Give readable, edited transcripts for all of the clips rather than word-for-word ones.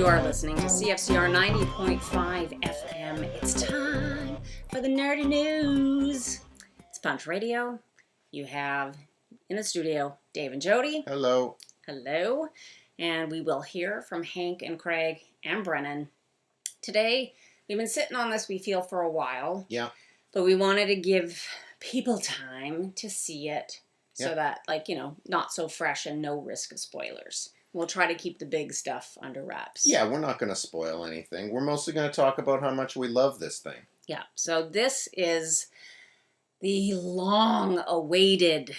You are listening to CFCR 90.5 FM. It's time for the nerdy news. It's Punch Radio. You have in the studio Dave and Jody. Hello. Hello. And we will hear from Hank and Craig and Brennan. Today, we've been sitting on this, we feel, for a while. Yeah. But we wanted to give people time to see it so that, not so fresh and no risk of spoilers. We'll try to keep the big stuff under wraps. Yeah, we're not going to spoil anything. We're mostly going to talk about how much we love this thing. Yeah, so this is the long-awaited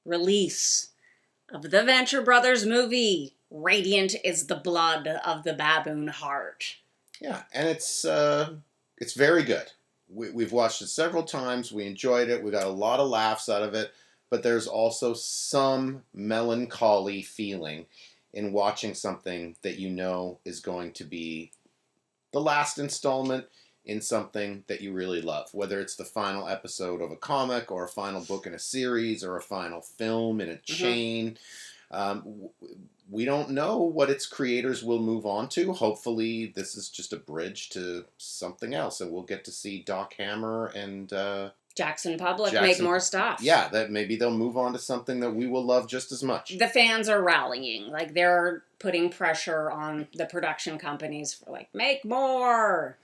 release of the Venture Brothers movie, Radiant is the Blood of the Baboon Heart. Yeah, and it's very good. We've watched it several times. We enjoyed it. We got a lot of laughs out of it. But there's also some melancholy feeling in watching something that you know is going to be the last installment in something that you really love. Whether it's the final episode of a comic or a final book in a series or a final film in a chain. We don't know what its creators will move on to. Hopefully this is just a bridge to something else. And we'll get to see Doc Hammer and... Jackson Public make more stuff. Yeah, that maybe they'll move on to something that we will love just as much. The fans are rallying. They're putting pressure on the production companies for, make more.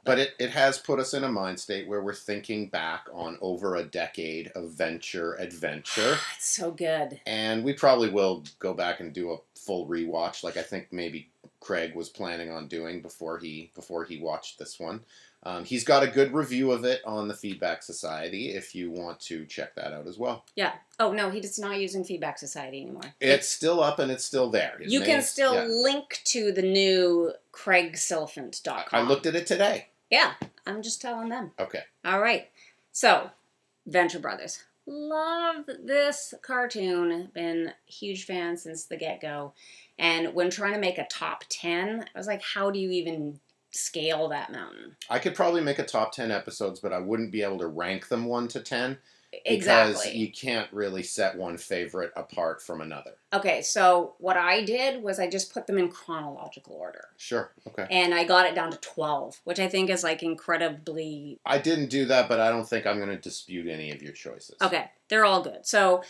But it has put us in a mind state where we're thinking back on over a decade of adventure. It's so good. And we probably will go back and do a full rewatch, like I think maybe Craig was planning on doing before he watched this one. He's got a good review of it on the Feedback Society if you want to check that out as well. Yeah. Oh, no, he's not using Feedback Society anymore. It's still up and it's still there. You can still link to the new CraigSilphant.com. I looked at it today. Yeah, I'm just telling them. Okay. All right. So, Venture Brothers. Love this cartoon. Been a huge fan since the get-go. And when trying to make a top 10, I was like, how do you even scale that mountain? I could probably make a top 10 episodes, but I wouldn't be able to rank them 1 to 10. Exactly. Because you can't really set one favorite apart from another. Okay, so what I did was I just put them in chronological order. Sure, okay. And I got it down to 12, which I think is incredibly... I didn't do that, but I don't think I'm going to dispute any of your choices. Okay, they're all good. So,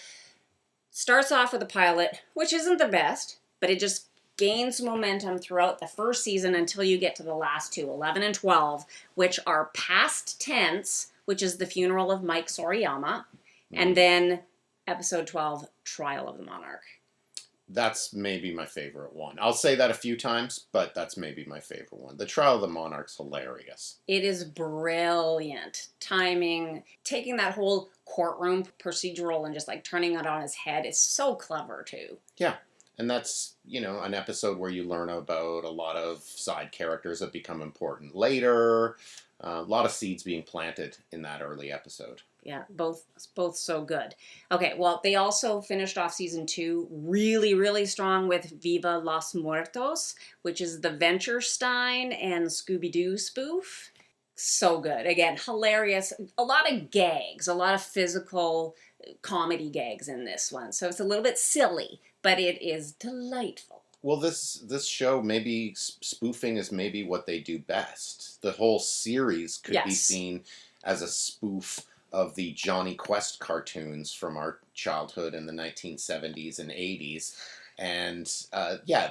starts off with a pilot, which isn't the best, but it just gains momentum throughout the first season until you get to the last two, 11 and 12, which are past tense, which is the funeral of Mike Soriyama, and then episode 12, Trial of the Monarch. That's maybe my favorite one. I'll say that a few times, but that's maybe my favorite one. The Trial of the Monarch's hilarious. It is brilliant. Timing, taking that whole courtroom procedural and just turning it on its head is so clever too. Yeah. And that's, an episode where you learn about a lot of side characters that become important later. A lot of seeds being planted in that early episode. Yeah, both so good. Okay, well, they also finished off season 2 really, really strong with Viva Los Muertos, which is the Venturestein and Scooby-Doo spoof. So good. Again, hilarious. A lot of gags, a lot of physical comedy gags in this one. So it's a little bit silly, but it is delightful. Well, this show, maybe spoofing is maybe what they do best. The whole series could be seen as a spoof of the Jonny Quest cartoons from our childhood in the 1970s and 80s. And,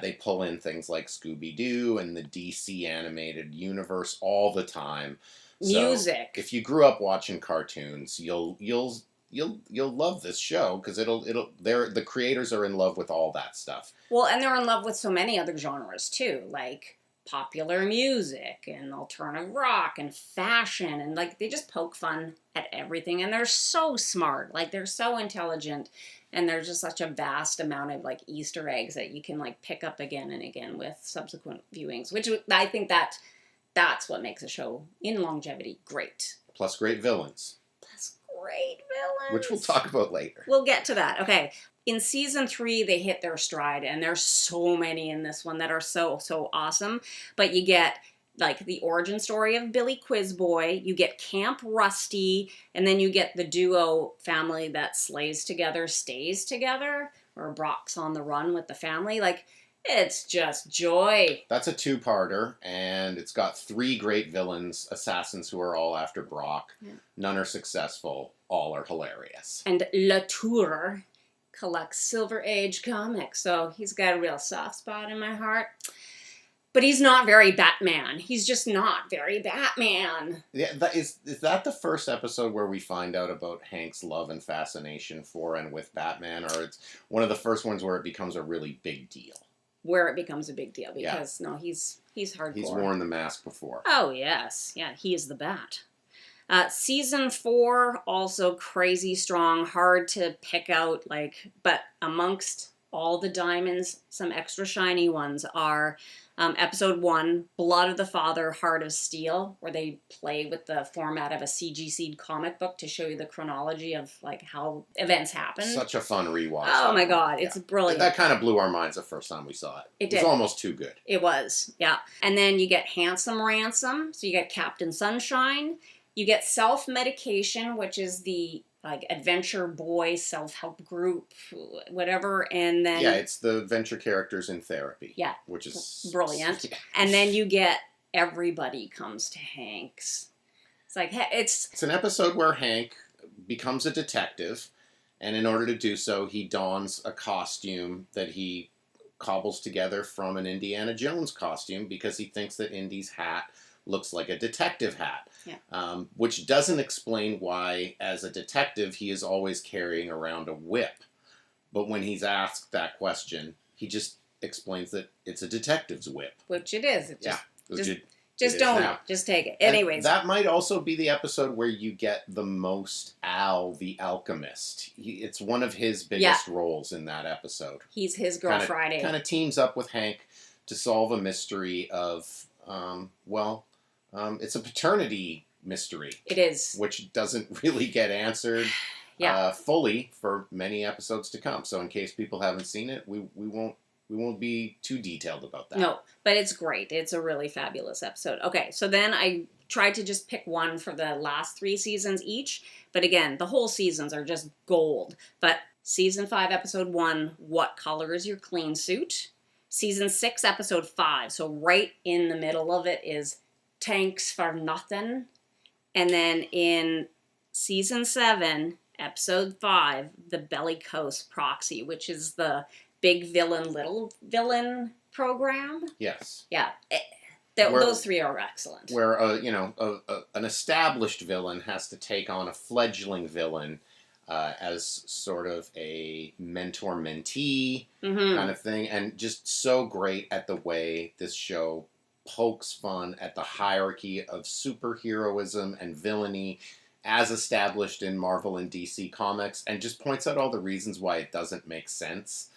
they pull in things like Scooby-Doo and the DC animated universe all the time. Music. So if you grew up watching cartoons, you'll love this show because the creators are in love with all that stuff. Well, and they're in love with so many other genres too, like popular music and alternative rock and fashion, and they just poke fun at everything. And they're so smart, they're so intelligent, and there's just such a vast amount of Easter eggs that you can pick up again and again with subsequent viewings, which I think that's what makes a show in longevity great. Plus great villains. Great villains. Which we'll talk about later. We'll get to that. Okay. In season 3, they hit their stride, and there's so many in this one that are so, so awesome. But you get, the origin story of Billy Quizboy, you get Camp Rusty, and then you get the duo family that slays together, stays together, or Brock's on the run with the family. It's just joy. That's a two-parter, and it's got 3 great villains, assassins who are all after Brock. Yeah. None are successful. All are hilarious. And Latour collects Silver Age comics, so he's got a real soft spot in my heart. But he's not very Batman. He's just not very Batman. Yeah, is that the first episode where we find out about Hank's love and fascination for and with Batman, or it's one of the first ones where it becomes a really big deal? Where it becomes a big deal, because no, he's hardcore. He's worn the mask before. Oh yes, yeah, he is the Bat. Season 4 also crazy strong, hard to pick out. But amongst all the diamonds, some extra shiny ones are episode 1, Blood of the Father, Heart of Steel, where they play with the format of a CGC comic book to show you the chronology of how events happen. Such a fun rewatch. Oh my god, it's brilliant. That kind of blew our minds the first time we saw it. It did. was almost too good. It was, yeah. And then you get Handsome Ransom, so you get Captain Sunshine. You get Self-Medication, which is the adventure boy self-help group, whatever, and then it's the venture characters in therapy. Yeah, which is brilliant. And then you get Everybody Comes to Hank's. It's an episode where Hank becomes a detective, and in order to do so, he dons a costume that he cobbles together from an Indiana Jones costume because he thinks that Indy's hat looks like a detective hat. Yeah. Which doesn't explain why, as a detective, he is always carrying around a whip. But when he's asked that question, he just explains that it's a detective's whip. Which it is. Just don't know. Just take it. Anyways. And that might also be the episode where you get the most Al the Alchemist. It's one of his biggest roles in that episode. He's his Girl Friday. Kind of teams up with Hank to solve a mystery of, it's a paternity mystery. It is. Which doesn't really get answered fully for many episodes to come. So in case people haven't seen it, we won't be too detailed about that. No, but it's great. It's a really fabulous episode. Okay, so then I tried to just pick one for the last 3 seasons each. But again, the whole seasons are just gold. But season 5, episode 1, What Color is Your Clean Suit? Season 6, episode 5. So right in the middle of it is Tanks for Nothing. And then in season 7, episode 5, The Bellicose Proxy, which is the big villain, little villain program. Yes. Yeah. Those 3 are excellent. Where, an established villain has to take on a fledgling villain as sort of a mentor-mentee kind of thing. And just so great at the way this show pokes fun at the hierarchy of superheroism and villainy as established in Marvel and DC comics, and just points out all the reasons why it doesn't make sense.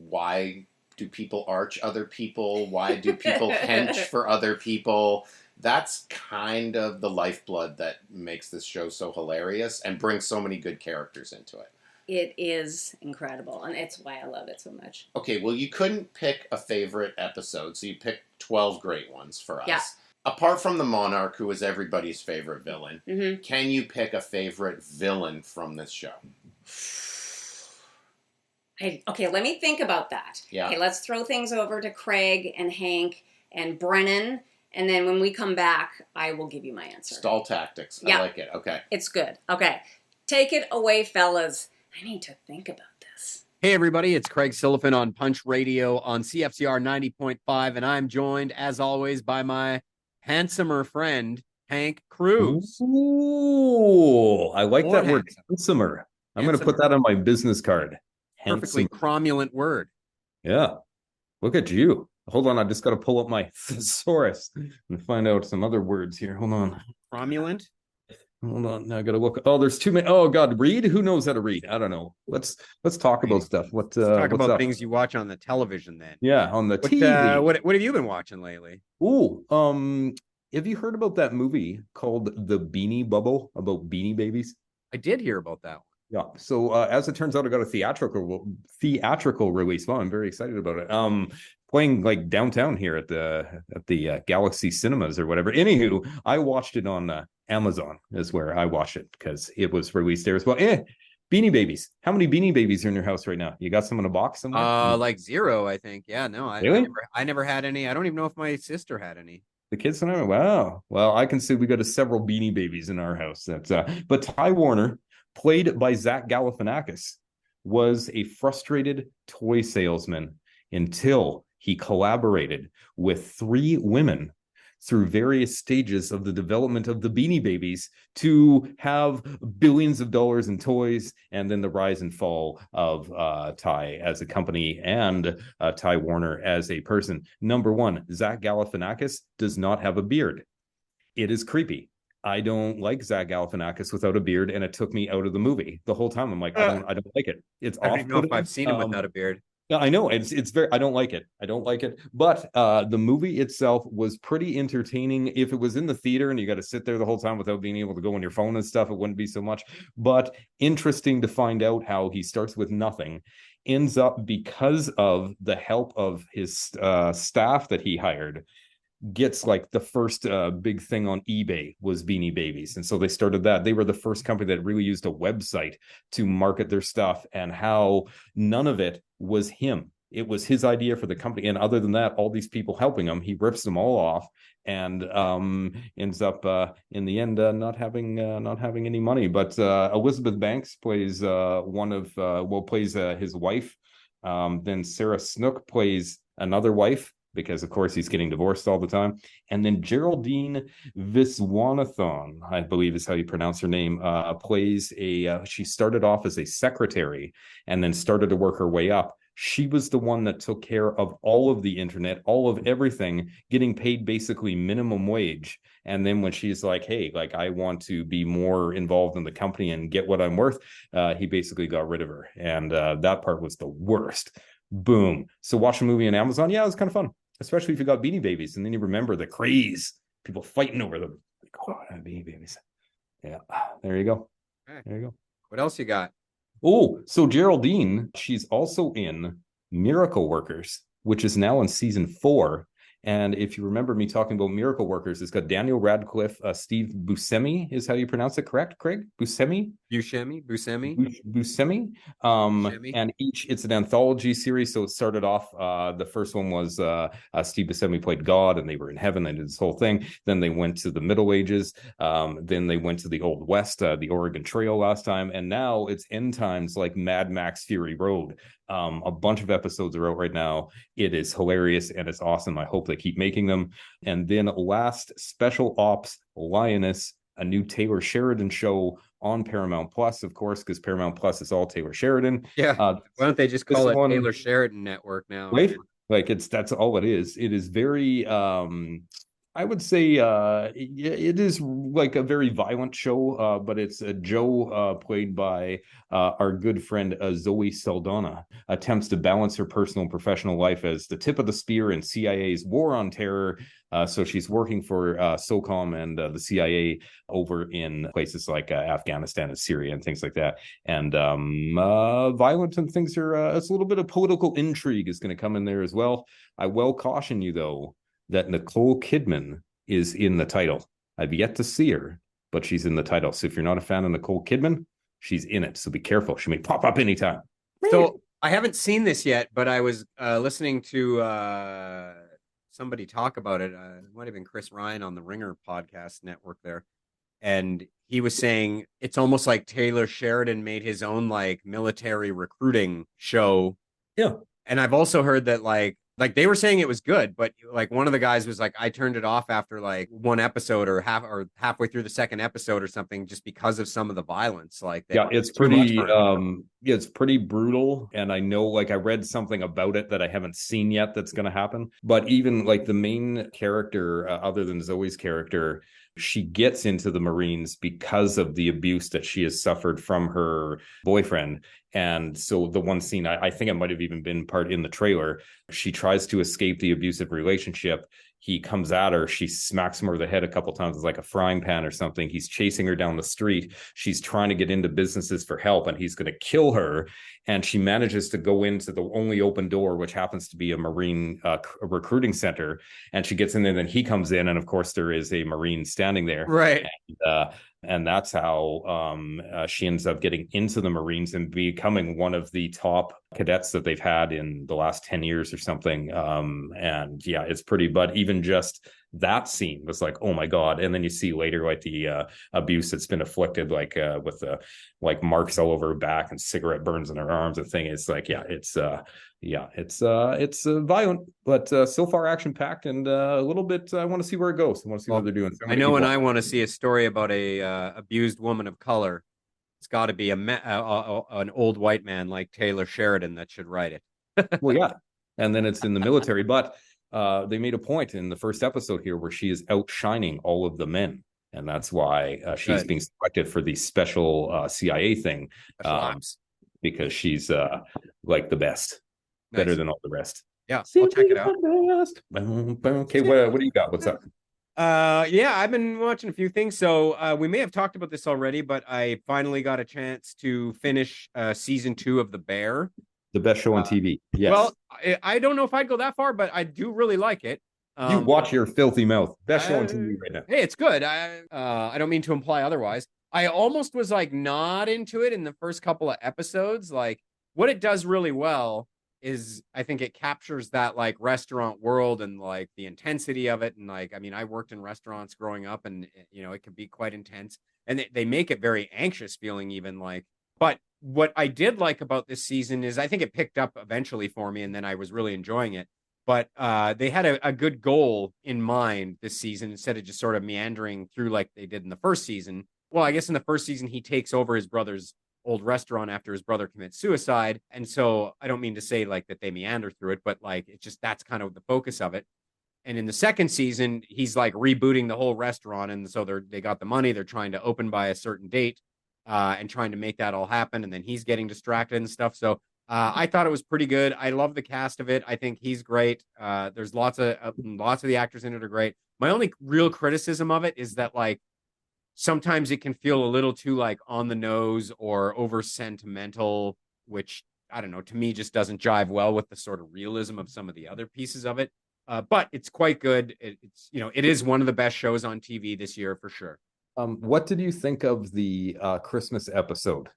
Why do people arch other people? Why do people hench for other people? That's kind of the lifeblood that makes this show so hilarious and brings so many good characters into it. It is incredible, and it's why I love it so much. Okay, well, you couldn't pick a favorite episode, so you picked 12 great ones for us. Yeah. Apart from the Monarch, who is everybody's favorite villain, can you pick a favorite villain from this show? Okay, let me think about that. Yeah. Okay, let's throw things over to Craig and Hank and Brennan, and then when we come back, I will give you my answer. Stall tactics. Yeah. I like it. Okay. It's good. Okay, take it away, fellas. I need to think about this. Hey, everybody, it's Craig Silliphant on Punch Radio on CFCR 90.5, and I'm joined, as always, by my handsomer friend, Hank Cruz. Ooh, I like More that word, handsomer. I'm going to put that on my business card. Perfectly cromulent word. Yeah. Look at you. Hold on, I just got to pull up my thesaurus and find out some other words here. Hold on. Cromulent? Hold on. Now I got to look. Oh, there's too many. Oh God, read? Who knows how to read? I don't know. Let's talk about stuff. Let's talk about things you watch on the television then. Yeah, on the TV. What have you been watching lately? Ooh, have you heard about that movie called The Beanie Bubble about Beanie Babies? I did hear about that one. Yeah. So as it turns out, I got a theatrical release. Well, I'm very excited about it. Playing like downtown here at the Galaxy Cinemas or whatever. Anywho, I watched it on Amazon is where I watched it because it was released there as well. Beanie Babies. How many Beanie Babies are in your house right now? You got some in a box somewhere? Like 0, I think. Yeah, no, Really? I never had any. I don't even know if my sister had any. The kids and I, wow. Well, I can see we got several Beanie Babies in our house. That's but Ty Warner, played by Zach Galifianakis, was a frustrated toy salesman until he collaborated with 3 women through various stages of the development of the Beanie Babies to have billions of dollars in toys, and then the rise and fall of Ty as a company and Ty Warner as a person. Number one, Zach Galifianakis does not have a beard. It is creepy. I don't like Zach Galifianakis without a beard, and it took me out of the movie the whole time. I'm like, I don't like it. It's I don't even know if off-putting. I've seen him without a beard. Yeah, I know it's very. I don't like it. I don't like it. But the movie itself was pretty entertaining. If it was in the theater and you got to sit there the whole time without being able to go on your phone and stuff, it wouldn't be so much. But interesting to find out how he starts with nothing, ends up, because of the help of his staff that he hired, gets like the first big thing on eBay was Beanie Babies. And so they started that. They were the first company that really used a website to market their stuff, and how none of it was him. It was his idea for the company. And other than that, all these people helping him, he rips them all off and ends up in the end not having any money. But Elizabeth Banks plays plays his wife. Then Sarah Snook plays another wife, because of course he's getting divorced all the time. And then Geraldine Viswanathan, I believe is how you pronounce her name, plays she started off as a secretary and then started to work her way up. She was the one that took care of all of the internet, all of everything, getting paid basically minimum wage. And then when she's like, hey, like, I want to be more involved in the company and get what I'm worth, he basically got rid of her. And that part was the worst. Boom. So watch a movie on Amazon. Yeah, it was kind of fun, especially if you got Beanie Babies, and then you remember the craze, people fighting over them. Like, oh, Beanie Babies. Yeah, there you go. There you go. What else you got? Oh, so Geraldine, she's also in Miracle Workers, which is now in season 4. And if you remember me talking about Miracle Workers, it's got Daniel Radcliffe, Steve Buscemi is how you pronounce it, correct, Craig? Buscemi? Buscemi. And it's an anthology series. So it started off, the first one was Steve Buscemi played God, and they were in heaven. They did this whole thing. Then they went to the Middle Ages. Then they went to the Old West, the Oregon Trail last time. And now it's end times, like Mad Max Fury Road. A bunch of episodes are out right now. It is hilarious and it's awesome. I hope they keep making them. And then last, Special Ops Lioness, a new Taylor Sheridan show on Paramount Plus, of course, because Paramount Plus is all Taylor Sheridan. Yeah. Why don't they just call it Taylor Sheridan Network now? Right? Like that's all it is. It is very I would say it is like a very violent show, but it's Joe, played by our good friend Zoe Saldana, attempts to balance her personal and professional life as the tip of the spear in CIA's war on terror. So she's working for SOCOM and the CIA over in places like Afghanistan and Syria and things like that. And violent and things are, it's a little bit of political intrigue is going to come in there as well. I will caution you, though, that Nicole Kidman is in the title. I've yet to see her, but she's in the title. So if you're not a fan of Nicole Kidman, she's in it. So be careful. She may pop up anytime. So I haven't seen this yet, but I was listening to somebody talk about it. It might have been Chris Ryan on the Ringer podcast network there. And he was saying it's almost like Taylor Sheridan made his own like military recruiting show. Yeah. And I've also heard that like they were saying it was good, but like one of the guys was like, I turned it off after like one episode or halfway through the second episode or something, just because of some of the violence. Like, it's pretty brutal. And I know, like, I read something about it that I haven't seen yet that's going to happen. But even like the main character, other than Zoe's character, she gets into the Marines because of the abuse that she has suffered from her boyfriend. And so the one scene, I think it might have even been part in the trailer, she tries to escape the abusive relationship. He comes at her. She smacks him over the head a couple times with like a frying pan or something. He's chasing her down the street. She's trying to get into businesses for help, and he's going to kill her. And she manages to go into the only open door, which happens to be a Marine recruiting center. And she gets in there, and then he comes in. And of course, there is a Marine standing there. Right. And, And that's how she ends up getting into the Marines and becoming one of the top cadets that they've had in the last 10 years or something. And yeah, it's pretty, but even just that scene was like, oh my God. And then you see later, like the abuse that's been afflicted, like with the like marks all over her back and cigarette burns in her arms and thing. It's like, it's violent, but so far action packed and a little bit. I want to see where it goes. I want to see what they're doing. So I know when I want to see a story about a abused woman of color, it's got to be an old white man like Taylor Sheridan that should write it. Well, yeah, and then it's in the military, but they made a point in the first episode here where she is outshining all of the men, and that's why she's being selected for the special CIA thing, because she's like the best, better than all the rest. Yeah, I'll check it out. Okay, what do you got? What's up? Yeah, I've been watching a few things. So we may have talked about this already, but I finally got a chance to finish season 2 of The Bear. The best show on TV. Yes. Well, I don't know if I'd go that far, but I do really like it. You watch your filthy mouth. Best show on TV right now. Hey, it's good. I don't mean to imply otherwise. I almost was like not into it in the first couple of episodes. Like what it does really well is I think it captures that like restaurant world and like the intensity of it. And like, I mean, I worked in restaurants growing up and, you know, it can be quite intense and they make it very anxious feeling even like, but what I did like about this season is I think it picked up eventually for me and then I was really enjoying it. But they had a good goal in mind this season instead of just sort of meandering through like they did in the first season. Well, I guess in the first season, he takes over his brother's old restaurant after his brother commits suicide. And so I don't mean to say like that they meander through it, but like it's just that's kind of the focus of it. And in the second season, he's like rebooting the whole restaurant. And so they got the money. They're trying to open by a certain date and trying to make that all happen. And then he's getting distracted and stuff. So I thought it was pretty good. I love the cast of it. I think he's great. There's lots of the actors in it are great. My only real criticism of it is that like sometimes it can feel a little too like on the nose or over sentimental, which I don't know, to me just doesn't jive well with the sort of realism of some of the other pieces of it. But it's quite good. It's, you know, it is one of the best shows on TV this year for sure. What did you think of the Christmas episode?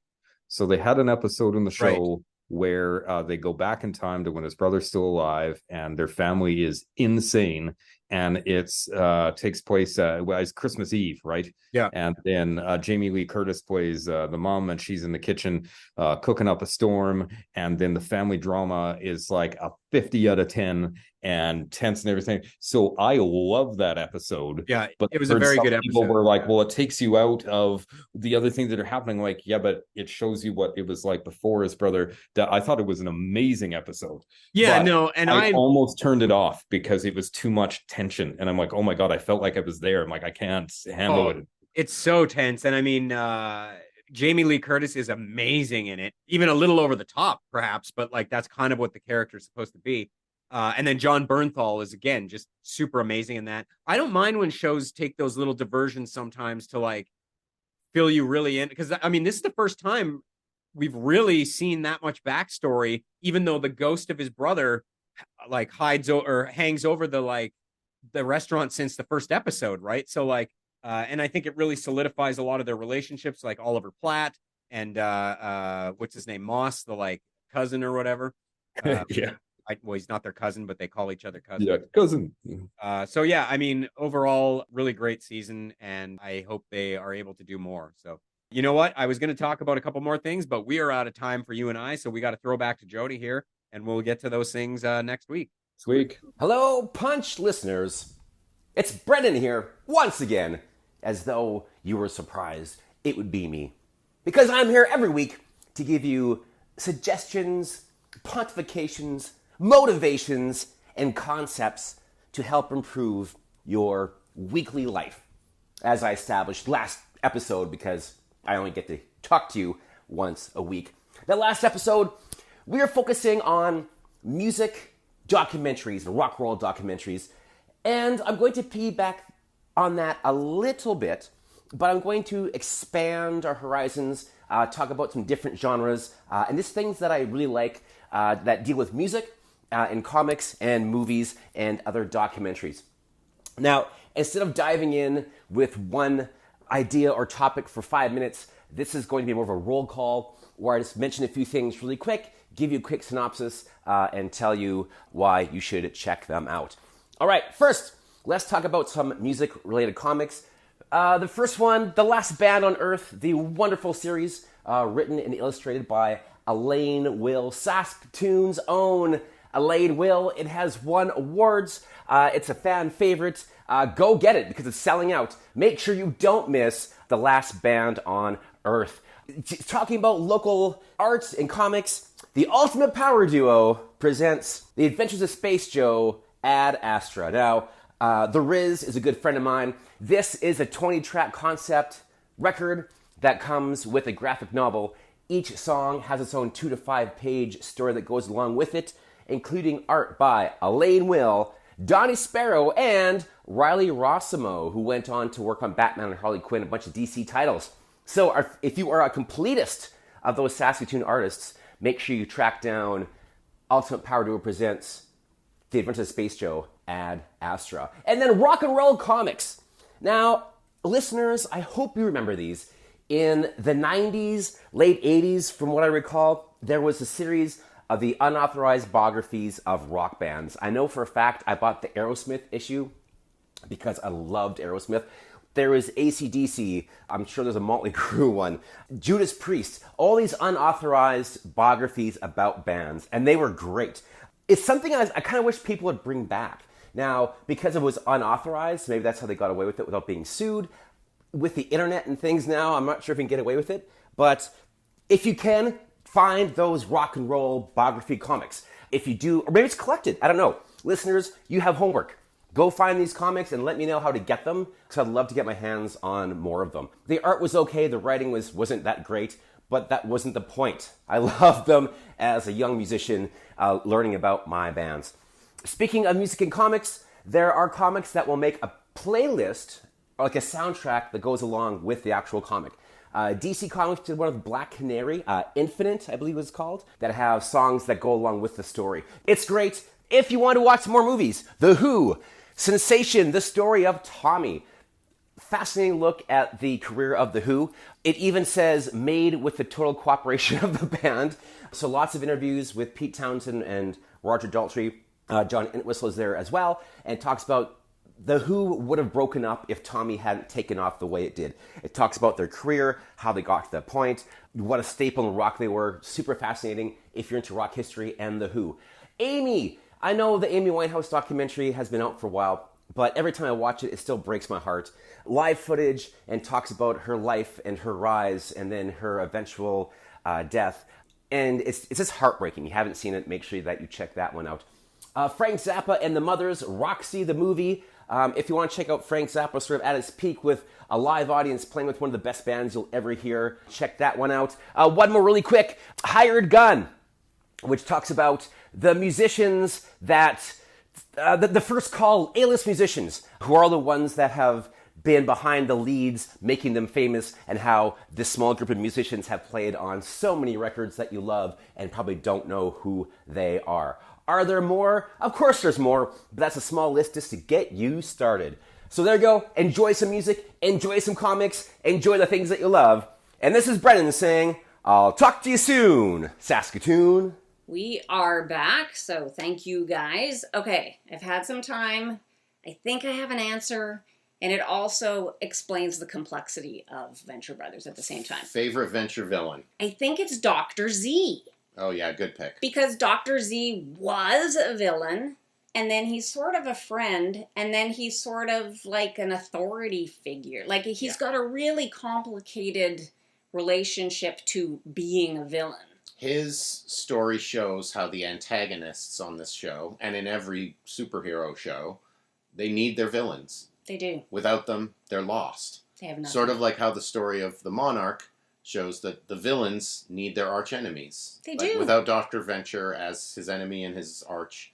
So they had an episode in the show where they go back in time to when his brother's still alive and their family is insane. And it's takes place it's Christmas Eve, right? Yeah. And then Jamie Lee Curtis plays the mom, and she's in the kitchen cooking up a storm. And then the family drama is like a 50 out of 10 and tense and everything. So I love that episode. Yeah, but it was a very good episode. People were like, well, it takes you out of the other things that are happening. Like, yeah, but it shows you what it was like before his brother. I thought it was an amazing episode. Yeah, no, and I almost turned it off because it was too much tension. And I'm like, oh my God, I felt like I was there. I'm like, I can't handle it. It's so tense. And I mean, Jamie Lee Curtis is amazing in it, even a little over the top, perhaps, but like that's kind of what the character is supposed to be. And then John Bernthal is again just super amazing in that. I don't mind when shows take those little diversions sometimes to like fill you really in, because I mean, this is the first time we've really seen that much backstory, even though the ghost of his brother like hangs over the restaurant since the first episode, right? So like, and I think it really solidifies a lot of their relationships, like Oliver Platt and what's his name, Moss, the like cousin or whatever. Yeah. Well, he's not their cousin, but they call each other cousin. Yeah, cousin. So yeah, I mean, overall, really great season, and I hope they are able to do more. So, you know what? I was going to talk about a couple more things, but we are out of time for you and I, so we got to throw back to Jody here, and we'll get to those things next week. Sweet. Hello, Punch listeners. It's Brendan here, once again, as though you were surprised it would be me. Because I'm here every week to give you suggestions, pontifications, motivations, and concepts to help improve your weekly life. As I established last episode, because I only get to talk to you once a week. That last episode, we are focusing on music documentaries and rock and roll documentaries. And I'm going to piggyback on that a little bit, but I'm going to expand our horizons, talk about some different genres, and just things that I really like that deal with music in comics and movies and other documentaries. Now, instead of diving in with one idea or topic for 5 minutes. This is going to be more of a roll call where I just mention a few things really quick, give you a quick synopsis, and tell you why you should check them out. All right, first, let's talk about some music-related comics. The first one, The Last Band on Earth, the wonderful series written and illustrated by Elaine Will, Saskatoon's own Elaine Will. It has won awards. It's a fan favorite. Go get it because it's selling out. Make sure you don't miss The Last Band on Earth. Talking about local arts and comics, the Ultimate Power Duo presents The Adventures of Space Joe Ad Astra. Now, The Riz is a good friend of mine. This is a 20-track concept record that comes with a graphic novel. Each song has its own 2 to 5 page story that goes along with it, including art by Elaine Will, Donnie Sparrow, and Riley Rossimo, who went on to work on Batman and Harley Quinn, a bunch of DC titles. So if you are a completist of those Saskatoon artists, make sure you track down Ultimate Power Duo presents The Adventures of Space Joe Ad Astra. And then Rock and Roll Comics. Now, listeners, I hope you remember these. In the 90s, late 80s, from what I recall, there was a series of the unauthorized biographies of rock bands. I know for a fact I bought the Aerosmith issue because I loved Aerosmith. There was AC/DC, I'm sure there's a Motley Crue one, Judas Priest, all these unauthorized biographies about bands, and they were great. It's something I kind of wish people would bring back. Now, because it was unauthorized, maybe that's how they got away with it without being sued. With the internet and things now, I'm not sure if you can get away with it, but if you can, find those rock and roll biography comics. If you do, or maybe it's collected, I don't know. Listeners, you have homework. Go find these comics and let me know how to get them, because I'd love to get my hands on more of them. The art was okay, the writing wasn't that great, but that wasn't the point. I loved them as a young musician learning about my bands. Speaking of music and comics, there are comics that will make a playlist, or like a soundtrack that goes along with the actual comic. DC Comics did one of Black Canary, Infinite, I believe it was called, that have songs that go along with the story. It's great. If you want to watch more movies, The Who, Sensation, The Story of Tommy. Fascinating look at the career of The Who. It even says made with the total cooperation of the band. So lots of interviews with Pete Townsend and Roger Daltrey. John Entwistle is there as well, and talks about The Who would have broken up if Tommy hadn't taken off the way it did. It talks about their career, how they got to that point, what a staple in rock they were. Super fascinating if you're into rock history and The Who. Amy, I know the Amy Winehouse documentary has been out for a while, but every time I watch it, it still breaks my heart. Live footage and talks about her life and her rise and then her eventual death. And it's just heartbreaking. You haven't seen it, make sure that you check that one out. Frank Zappa and the Mothers, Roxy the movie. If you want to check out Frank Zappa sort of at his peak with a live audience playing with one of the best bands you'll ever hear, check that one out. One more really quick, Hired Gun, which talks about the musicians that, the first call A-list musicians, who are the ones that have been behind the leads, making them famous, and how this small group of musicians have played on so many records that you love and probably don't know who they are. Are there more? Of course there's more, but that's a small list just to get you started. So there you go. Enjoy some music, enjoy some comics, enjoy the things that you love. And this is Brennan saying, I'll talk to you soon, Saskatoon. We are back, so thank you guys. Okay, I've had some time. I think I have an answer, and it also explains the complexity of Venture Brothers at the same time. Favorite Venture villain? I think it's Dr. Z. Oh yeah, good pick. Because Dr. Z was a villain, and then he's sort of a friend, and then he's sort of like an authority figure. Like, he's got a really complicated relationship to being a villain. His story shows how the antagonists on this show, and in every superhero show, they need their villains. They do. Without them, they're lost. They have nothing. Sort of like how the story of the Monarch shows that the villains need their arch enemies. They like, do. Without Dr. Venture as his enemy and his arch,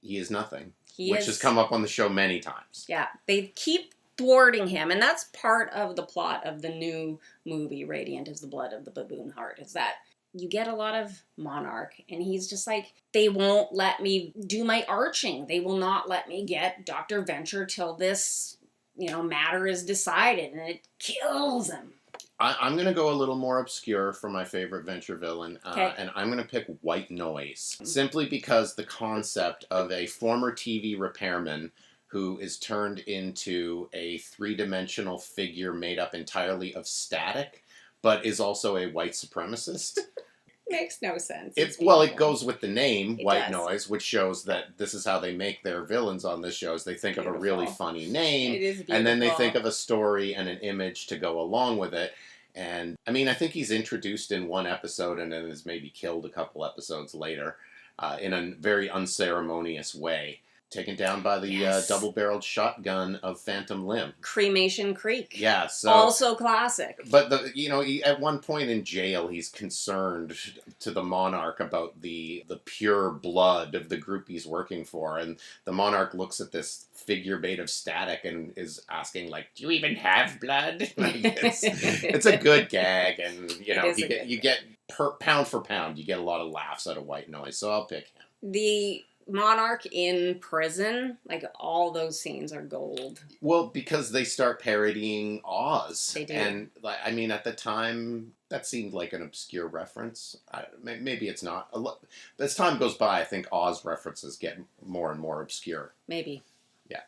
he is nothing. Which has come up on the show many times. Yeah, they keep thwarting him, and that's part of the plot of the new movie, Radiant is the Blood of the Baboon Heart, is that you get a lot of Monarch, and he's just like, they won't let me do my arching. They will not let me get Dr. Venture till this matter is decided and it kills him. I'm going to go a little more obscure for my favorite Venture villain, Okay. and I'm going to pick White Noise, simply because the concept of a former TV repairman who is turned into a three-dimensional figure made up entirely of static, but is also a white supremacist. Makes no sense. It beautiful. goes with the name, It White does. Noise, which shows that this is how they make their villains on this show, is they think of a really Beautiful. funny name, It is beautiful. and then they think of a story and an image to go along with it. And I mean, I think he's introduced in one episode and then is maybe killed a couple episodes later in a very unceremonious way. Taken down by the Yes. double-barreled shotgun of Phantom Limb. Cremation Creek. Yeah, so... Also classic. But at one point in jail, he's concerned to the Monarch about the pure blood of the group he's working for, and the Monarch looks at this figure made of static and is asking, like, "Do you even have blood?" Like, it's a good gag, and you get pound for pound, you get a lot of laughs out of White Noise. So I'll pick him. The Monarch in prison, like all those scenes are gold. Well, because they start parodying Oz. They do. And, I mean, at the time, that seemed like an obscure reference. Maybe it's not. As time goes by, I think Oz references get more and more obscure. Maybe. Yeah.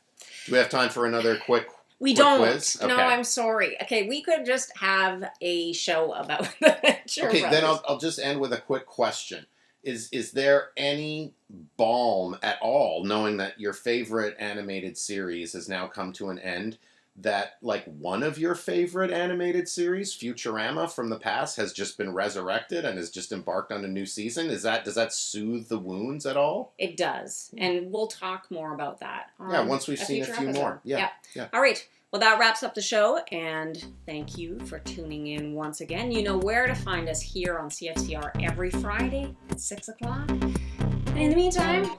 Do we have time for another quick We quick don't. quiz? No, Okay. I'm sorry. Okay, we could just have a show about the Venture Okay, then Brothers. I'll just end with a quick question. Is there any balm at all, knowing that your favorite animated series has now come to an end, that like one of your favorite animated series, Futurama from the past, has just been resurrected and has just embarked on a new season? Does that soothe the wounds at all? It does, and we'll talk more about that. Yeah, once we've seen a future few episode. more. Yeah. All right. Well, that wraps up the show, and thank you for tuning in once again. You know where to find us here on CFCR every Friday at 6 o'clock. And in the meantime,